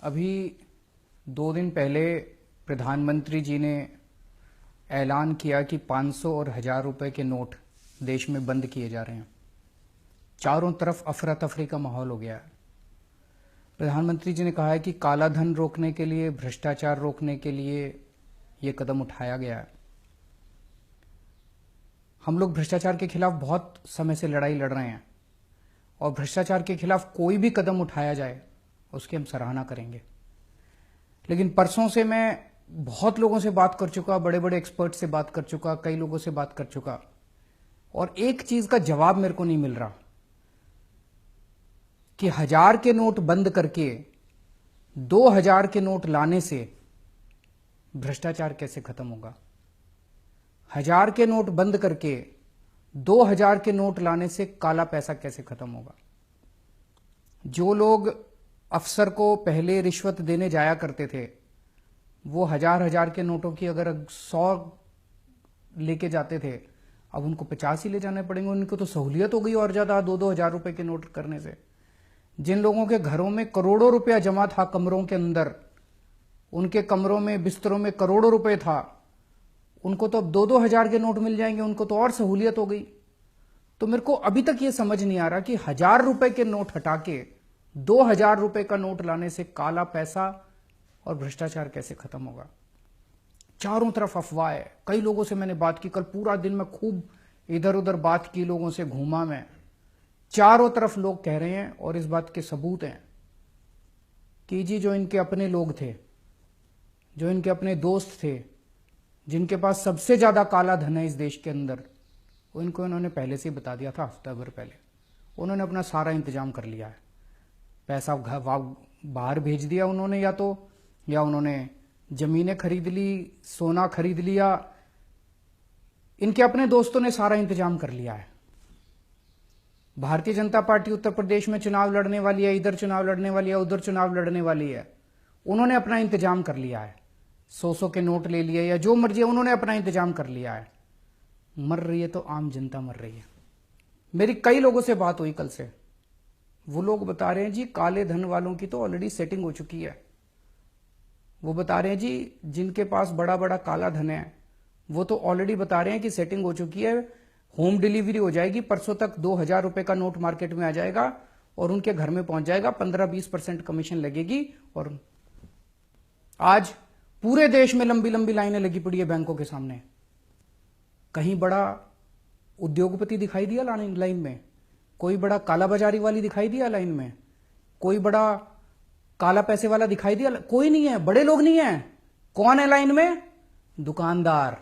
अभी 2 दिन पहले प्रधानमंत्री जी ने ऐलान किया कि 500 और 1000 रुपए के नोट देश में बंद किए जा रहे हैं। चारों तरफ अफरा तफरी का माहौल हो गया है। प्रधानमंत्री जी ने कहा है कि काला धन रोकने के लिए, भ्रष्टाचार रोकने के लिए ये कदम उठाया गया है। हम लोग भ्रष्टाचार के खिलाफ बहुत समय से लड़ाई लड़ रहे हैं और भ्रष्टाचार के खिलाफ कोई भी कदम उठाया जाए उसकी हम सराहना करेंगे। लेकिन परसों से मैं बहुत लोगों से बात कर चुका, बड़े बड़े एक्सपर्ट से बात कर चुका, कई लोगों से बात कर चुका, और एक चीज का जवाब मेरे को नहीं मिल रहा कि 1000 के नोट बंद करके 2000 के नोट लाने से भ्रष्टाचार कैसे खत्म होगा। 1000 के नोट बंद करके 2000 के नोट लाने से काला पैसा कैसे खत्म होगा। जो लोग अफसर को पहले रिश्वत देने जाया करते थे, वो 1000 के नोटों की अगर 100 लेके जाते थे, अब उनको 50 ही ले जाने पड़ेंगे। उनको तो सहूलियत हो गई और ज्यादा 2-2 हजार रुपए के नोट करने से। जिन लोगों के घरों में करोड़ों रुपया जमा था कमरों के अंदर, उनके कमरों में, बिस्तरों में करोड़ों रुपए था, उनको तो अब 2-2 हजार के नोट मिल जाएंगे, उनको तो और सहूलियत हो गई। तो मेरे को अभी तक ये समझ नहीं आ रहा कि 1000 रुपए के नोट हटा के 2000 रुपए का नोट लाने से काला पैसा और भ्रष्टाचार कैसे खत्म होगा। चारों तरफ अफवाह है। कई लोगों से मैंने बात की, कल पूरा दिन मैं खूब इधर उधर बात की, लोगों से घूमा मैं। चारों तरफ लोग कह रहे हैं और इस बात के सबूत हैं कि जी जो इनके अपने लोग थे, जो इनके अपने दोस्त थे, जिनके पास सबसे ज्यादा काला धन है इस देश के अंदर, वो इनको इन्होंने पहले से ही बता दिया था, हफ्ता भर पहले। उन्होंने अपना सारा इंतजाम कर लिया है। पैसा बाहर भेज दिया उन्होंने, या उन्होंने जमीनें खरीद ली, सोना खरीद लिया। इनके अपने दोस्तों ने सारा इंतजाम कर लिया है। भारतीय जनता पार्टी उत्तर प्रदेश में चुनाव लड़ने वाली है, इधर चुनाव लड़ने वाली है, उधर चुनाव लड़ने वाली है। उन्होंने अपना इंतजाम कर लिया है। 100 के नोट ले लिए या जो मर्जी है, उन्होंने अपना इंतजाम कर लिया है। मर रही है तो आम जनता मर रही है। मेरी कई लोगों से बात हुई कल से, वो लोग बता रहे हैं जी काले धन वालों की तो ऑलरेडी सेटिंग हो चुकी है। वो बता रहे हैं जी जिनके पास बड़ा बड़ा काला धन है वो तो ऑलरेडी बता रहे हैं कि सेटिंग हो चुकी है, होम डिलीवरी हो जाएगी, परसों तक 2000 रुपए का नोट मार्केट में आ जाएगा और उनके घर में पहुंच जाएगा, 15-20% कमीशन लगेगी। और आज पूरे देश में लंबी लंबी लाइनें लगी पड़ी है बैंकों के सामने। कहीं बड़ा उद्योगपति दिखाई दिया लाइन में? कोई बड़ा काला बाजारी वाली दिखाई दिया लाइन में? कोई बड़ा काला पैसे वाला दिखाई दिया? कोई नहीं है, बड़े लोग नहीं है। कौन है लाइन में? दुकानदार,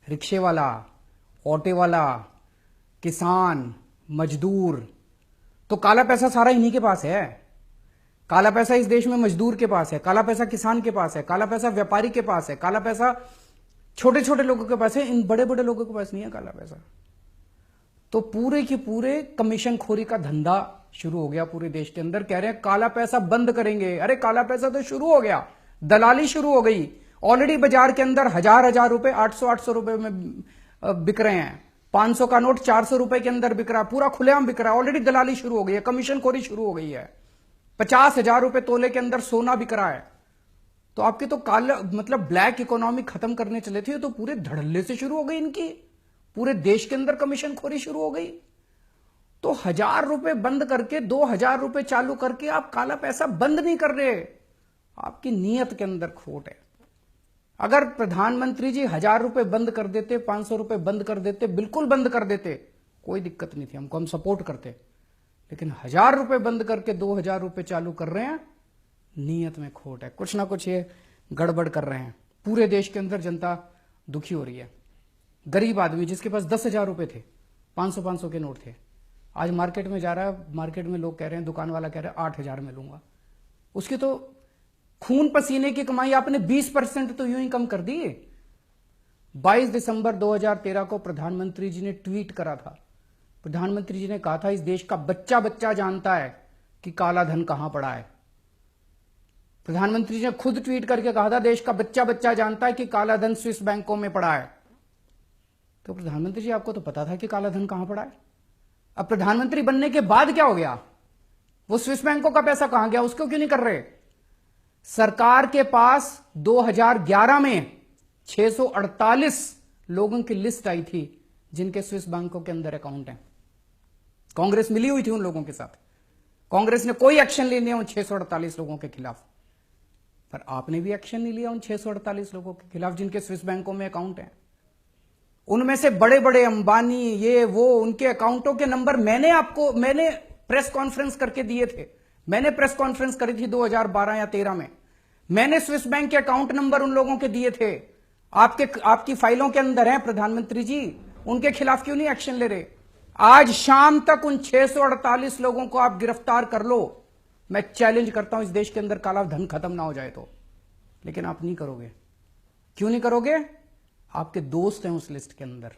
रिक्शे वाला, ऑटो वाला, किसान, मजदूर। तो काला पैसा सारा इन्हीं के पास है। काला पैसा इस देश में मजदूर के पास है, काला पैसा किसान के पास है, काला पैसा व्यापारी के पास है, काला पैसा छोटे छोटे लोगों के पास है। इन बड़े बड़े लोगों के पास नहीं है काला पैसा। तो पूरे के पूरे कमीशन खोरी का धंधा शुरू हो गया पूरे देश के अंदर। कह रहे हैं काला पैसा बंद करेंगे। अरे काला पैसा तो शुरू हो गया, दलाली शुरू हो गई। ऑलरेडी बाजार के अंदर 1000 रुपए 800 रुपए में बिक रहे हैं। 500 का नोट 400 रुपए के अंदर बिक रहा है, पूरा खुलेआम बिक रहा है। ऑलरेडी दलाली शुरू हो गई है, कमीशन खोरी शुरू हो गई है। 50,000 रुपए तोले के अंदर सोना बिक रहा है। तो आपके तो काला मतलब ब्लैक इकोनॉमी खत्म करने चले थे, तो पूरे धड़ल्ले से शुरू हो गई इनकी। पूरे देश के अंदर कमीशन खोरी शुरू हो गई। तो 1000 रुपए बंद करके 2000 रुपए चालू करके आप काला पैसा बंद नहीं कर रहे। आपकी नीयत के अंदर खोट है। अगर प्रधानमंत्री जी 1000 रुपए बंद कर देते, 500 रुपए बंद कर देते, बिल्कुल बंद कर देते, कोई दिक्कत नहीं थी, हम सपोर्ट करते। लेकिन 1000 रुपए बंद करके 2000 रुपए चालू कर रहे हैं, नीयत में खोट है। कुछ ना कुछ ये गड़बड़ कर रहे हैं। पूरे देश के अंदर जनता दुखी हो रही है। गरीब आदमी जिसके पास 10,000 रुपए थे, 500 के नोट थे, आज मार्केट में जा रहा है, मार्केट में लोग कह रहे हैं, दुकान वाला कह रहा है 8000 में लूंगा। उसकी तो खून पसीने की कमाई आपने 20% तो यूं ही कम कर दी। 22 दिसंबर 2013 को प्रधानमंत्री जी ने ट्वीट करा था। प्रधानमंत्री जी ने कहा था इस देश का बच्चा बच्चा जानता है कि काला धन कहां पड़ा है। प्रधानमंत्री जी ने खुद ट्वीट करके कहा था देश का बच्चा बच्चा जानता है कि काला धन स्विस बैंकों में पड़ा है। तो प्रधानमंत्री जी आपको तो पता था कि काला धन कहां पड़ा है। अब प्रधानमंत्री बनने के बाद क्या हो गया? वो स्विस बैंकों का पैसा कहां गया? उसको क्यों नहीं कर रहे? सरकार के पास 2011 में 648 लोगों की लिस्ट आई थी जिनके स्विस बैंकों के अंदर अकाउंट हैं। कांग्रेस मिली हुई थी उन लोगों के साथ। कांग्रेस ने कोई एक्शन नहीं लिया उन 648 लोगों के खिलाफ, पर आपने भी एक्शन नहीं लिया उन 648 लोगों के खिलाफ जिनके स्विस बैंकों में अकाउंट हैं। उनमें से बड़े बड़े अंबानी, ये वो, उनके अकाउंटों के नंबर मैंने प्रेस कॉन्फ्रेंस करके दिए थे। मैंने प्रेस कॉन्फ्रेंस करी थी 2012 या 13 में। मैंने स्विस बैंक के अकाउंट नंबर उन लोगों के दिए थे। आपकी फाइलों के अंदर है प्रधानमंत्री जी। उनके खिलाफ क्यों नहीं एक्शन ले रहे? आज शाम तक उन 648 लोगों को आप गिरफ्तार कर लो। मैं चैलेंज करता हूं इस देश के अंदर काला धन खत्म ना हो जाए तो। लेकिन आप नहीं करोगे। क्यों नहीं करोगे? आपके दोस्त हैं उस लिस्ट के अंदर।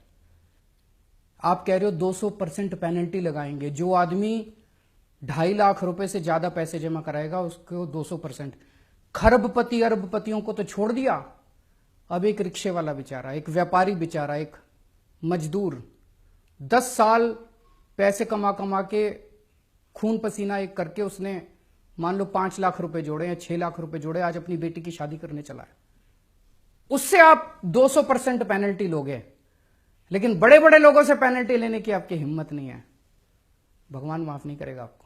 आप कह रहे हो 200% पेनल्टी लगाएंगे। जो आदमी 2.5 लाख रुपए से ज्यादा पैसे जमा कराएगा उसको 200%। खरबपति अरबपतियों को तो छोड़ दिया, अब एक रिक्शे वाला बेचारा, एक व्यापारी बेचारा, एक मजदूर 10 साल पैसे कमा कमा के खून पसीना एक करके उसने मान लो 5 लाख रुपए जोड़े या 6 लाख रुपए जोड़े, आज अपनी बेटी की शादी करने चला है। उससे आप 200% पेनल्टी लोगे, लेकिन बड़े बड़े लोगों से पेनल्टी लेने की आपकी हिम्मत नहीं है। भगवान माफ नहीं करेगा आपको।